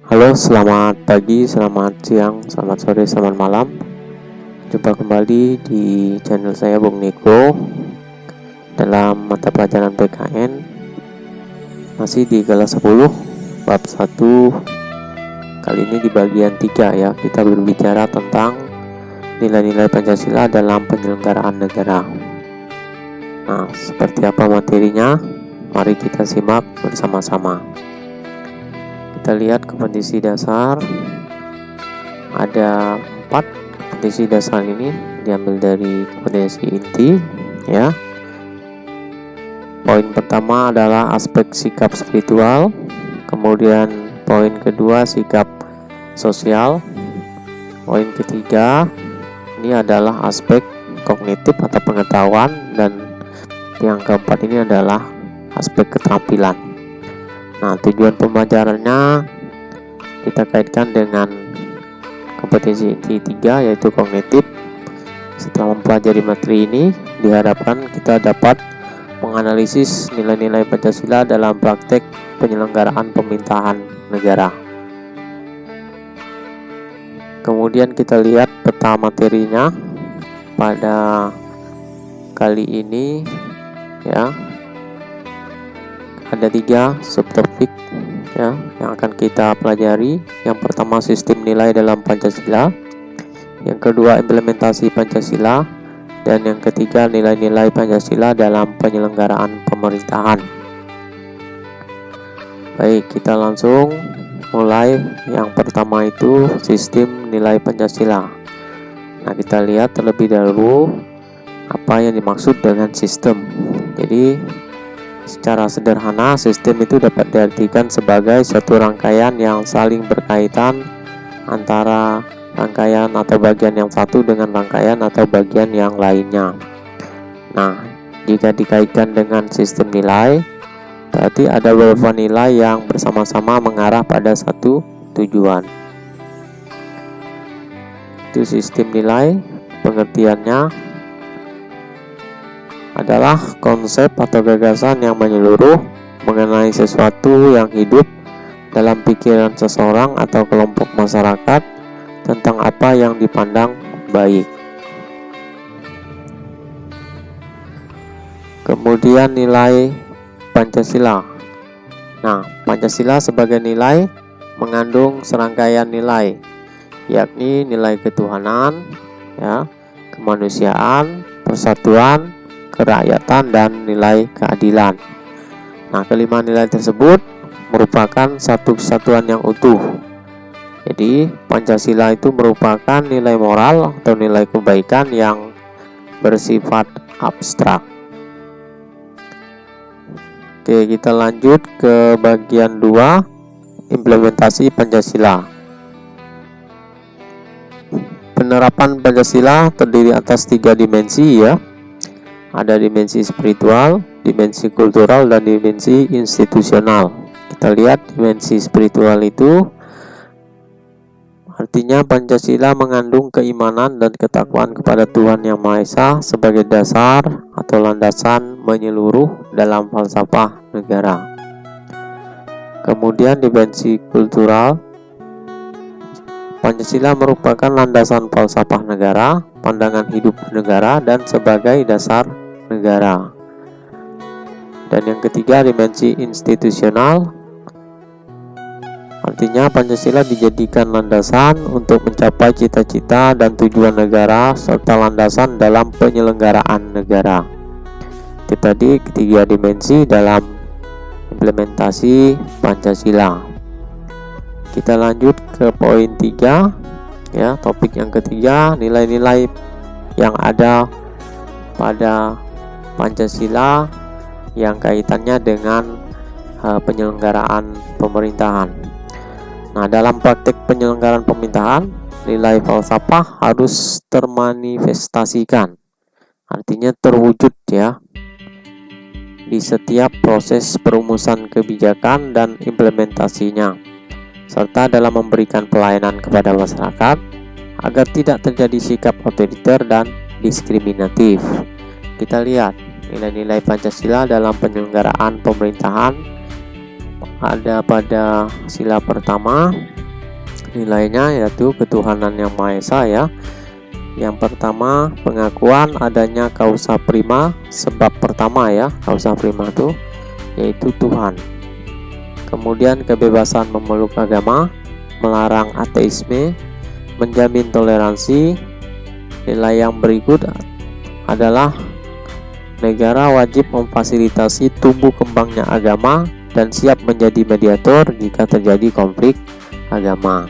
Halo, selamat pagi, selamat siang, selamat sore, selamat malam. Jumpa kembali di channel saya Bung Niko dalam mata pelajaran PKN. Masih di kelas 10 bab 1. Kali ini di bagian 3 ya. Kita berbicara tentang nilai-nilai Pancasila dalam penyelenggaraan negara. Nah, seperti apa materinya? Mari kita simak bersama-sama. Kita lihat kompetisi dasar, ada 4 kompetisi dasar ini diambil dari kompetensi inti ya. Poin pertama adalah aspek sikap spiritual, kemudian poin kedua sikap sosial, poin ketiga ini adalah aspek kognitif atau pengetahuan, dan yang keempat ini adalah aspek keterampilan. Nah, tujuan pembelajarannya kita kaitkan dengan kompetensi inti 3 yaitu kognitif. Setelah mempelajari materi ini, diharapkan kita dapat menganalisis nilai-nilai Pancasila dalam praktek penyelenggaraan pemerintahan negara. Kemudian kita lihat peta materinya pada kali ini ya. Ada 3 subtopik ya yang akan kita pelajari. Yang pertama sistem nilai dalam Pancasila, yang kedua implementasi Pancasila, dan yang ketiga nilai-nilai Pancasila dalam penyelenggaraan pemerintahan. Baik, kita langsung mulai. Yang pertama itu sistem nilai Pancasila. Nah, kita lihat terlebih dahulu apa yang dimaksud dengan sistem. Jadi secara sederhana, sistem itu dapat diartikan sebagai suatu rangkaian yang saling berkaitan antara rangkaian atau bagian yang satu dengan rangkaian atau bagian yang lainnya. Nah, jika dikaitkan dengan sistem nilai, berarti ada beberapa nilai yang bersama-sama mengarah pada satu tujuan. Itu sistem nilai. Pengertiannya adalah konsep atau gagasan yang menyeluruh mengenai sesuatu yang hidup dalam pikiran seseorang atau kelompok masyarakat tentang apa yang dipandang baik. Kemudian nilai Pancasila. Nah, Pancasila sebagai nilai mengandung serangkaian nilai, yakni nilai ketuhanan, ya, kemanusiaan, persatuan, kerakyatan, dan nilai keadilan. Nah, kelima nilai tersebut merupakan satu kesatuan yang utuh. Jadi, Pancasila itu merupakan nilai moral atau nilai kebaikan yang bersifat abstrak. Oke, kita lanjut ke bagian 2, implementasi Pancasila. Penerapan Pancasila terdiri atas 3 dimensi ya. Ada dimensi spiritual, dimensi kultural, dan dimensi institusional. Kita lihat dimensi spiritual itu artinya Pancasila mengandung keimanan dan ketakwaan kepada Tuhan Yang Maha Esa sebagai dasar atau landasan menyeluruh dalam falsafah negara. Kemudian dimensi kultural, Pancasila merupakan landasan falsafah negara, pandangan hidup negara, dan sebagai dasar negara. Dan yang ketiga dimensi institusional, artinya Pancasila dijadikan landasan untuk mencapai cita-cita dan tujuan negara serta landasan dalam penyelenggaraan negara. Itu tadi ketiga dimensi dalam implementasi Pancasila. Kita lanjut ke poin 3 ya, topik yang ketiga, nilai-nilai yang ada pada Pancasila yang kaitannya dengan penyelenggaraan pemerintahan. Nah, dalam praktek penyelenggaraan pemerintahan, nilai falsafah harus termanifestasikan, artinya terwujud ya, di setiap proses perumusan kebijakan dan implementasinya, serta dalam memberikan pelayanan kepada masyarakat agar tidak terjadi sikap otoriter dan diskriminatif. Kita lihat nilai-nilai Pancasila dalam penyelenggaraan pemerintahan ada pada sila pertama, nilainya, yaitu ketuhanan yang Maha Esa ya. Yang pertama, pengakuan adanya kausa prima, sebab pertama ya, kausa prima itu yaitu Tuhan. Kemudian kebebasan memeluk agama, melarang ateisme, menjamin toleransi. Nilai yang berikut adalah negara wajib memfasilitasi tumbuh kembangnya agama dan siap menjadi mediator jika terjadi konflik agama.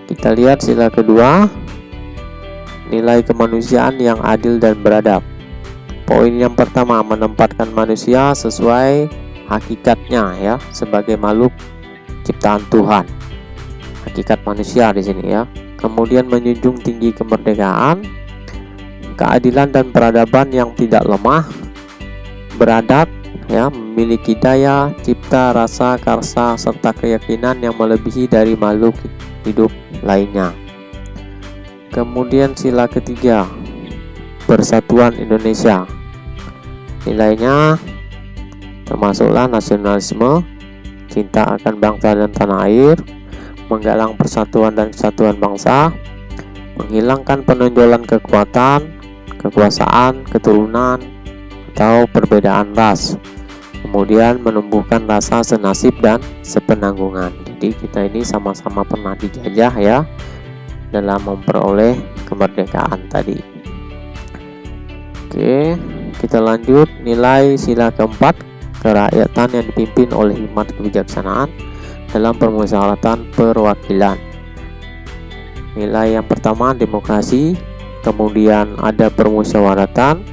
Kita lihat sila kedua, nilai kemanusiaan yang adil dan beradab. Poin yang pertama, menempatkan manusia sesuai hakikatnya ya, sebagai makhluk ciptaan Tuhan. Hakikat manusia di sini ya. Kemudian menjunjung tinggi kemerdekaan, keadilan dan peradaban yang tidak lemah, beradab ya, memiliki daya, cipta, rasa, karsa serta keyakinan yang melebihi dari makhluk hidup lainnya. Kemudian sila ketiga, persatuan Indonesia. Nilainya termasuklah nasionalisme, cinta akan bangsa dan tanah air, menggalang persatuan dan kesatuan bangsa, menghilangkan penonjolan kekuatan, kekuasaan, keturunan, atau perbedaan ras. Kemudian menumbuhkan rasa senasib dan sepenanggungan. Jadi kita ini sama-sama pernah dijajah ya, dalam memperoleh kemerdekaan tadi. Oke, kita lanjut. Nilai sila keempat, kerakyatan yang dipimpin oleh hikmat kebijaksanaan dalam permusyawaratan perwakilan. Nilai yang pertama, demokrasi. Kemudian ada permusyawaratan,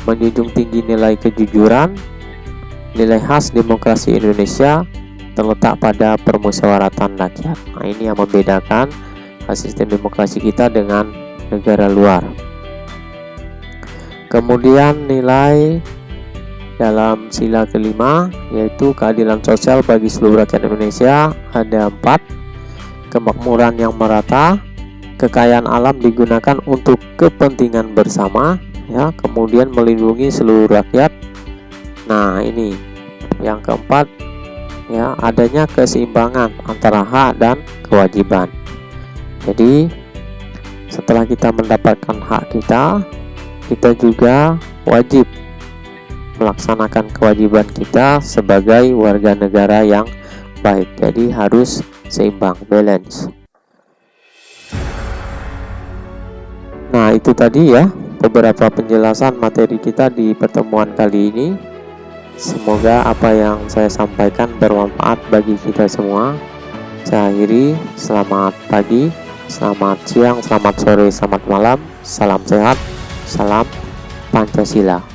menjunjung tinggi nilai kejujuran. Nilai khas demokrasi Indonesia terletak pada permusyawaratan rakyat. Nah, ini yang membedakan sistem demokrasi kita dengan negara luar. Kemudian nilai dalam sila kelima, yaitu keadilan sosial bagi seluruh rakyat Indonesia, ada 4. Kemakmuran yang merata, kekayaan alam digunakan untuk kepentingan bersama ya, kemudian melindungi seluruh rakyat. Nah, ini yang keempat ya, adanya keseimbangan antara hak dan kewajiban. Jadi setelah kita mendapatkan hak kita juga wajib melaksanakan kewajiban kita sebagai warga negara yang baik. Jadi harus seimbang, balance. Nah, itu tadi ya beberapa penjelasan materi kita di pertemuan kali ini. Semoga apa yang saya sampaikan bermanfaat bagi kita semua. Saya akhiri, selamat pagi, selamat siang, selamat sore, selamat malam. Salam sehat, salam Pancasila.